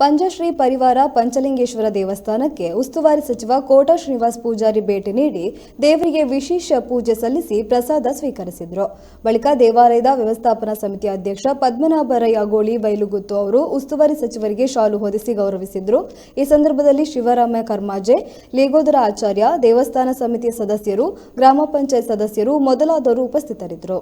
ಪಂಚಶ್ರೀ ಪರಿವಾರ ಪಂಚಲಿಂಗೇಶ್ವರ ದೇವಸ್ಥಾನಕ್ಕೆ ಉಸ್ತುವಾರಿ ಸಚಿವ ಕೋಟ ಶ್ರೀನಿವಾಸ್ ಪೂಜಾರಿ ಭೇಟಿ ನೀಡಿ ದೇವರಿಗೆ ವಿಶೇಷ ಪೂಜೆ ಸಲ್ಲಿಸಿ ಪ್ರಸಾದ ಸ್ವೀಕರಿಸಿದರು. ಬಳಿಕ ದೇವಾಲಯದ ವ್ಯವಸ್ಥಾಪನಾ ಸಮಿತಿ ಅಧ್ಯಕ್ಷ ಪದ್ಮನಾಭರಯ್ಯ ಗೋಳಿ ಬೈಲುಗುತ್ತು ಅವರು ಉಸ್ತುವಾರಿ ಸಚಿವರಿಗೆ ಶಾಲು ಹೊದಿಸಿ ಗೌರವಿಸಿದರು. ಈ ಸಂದರ್ಭದಲ್ಲಿ ಶಿವರಾಮ ಕರ್ಮಾಜೆ, ಲೇಗೋದರ ಆಚಾರ್ಯ, ದೇವಸ್ಥಾನ ಸಮಿತಿಯ ಸದಸ್ಯರು, ಗ್ರಾಮ ಪಂಚಾಯತ್ ಸದಸ್ಯರು ಮೊದಲಾದವರು ಉಪಸ್ಥಿತರಿದ್ದರು.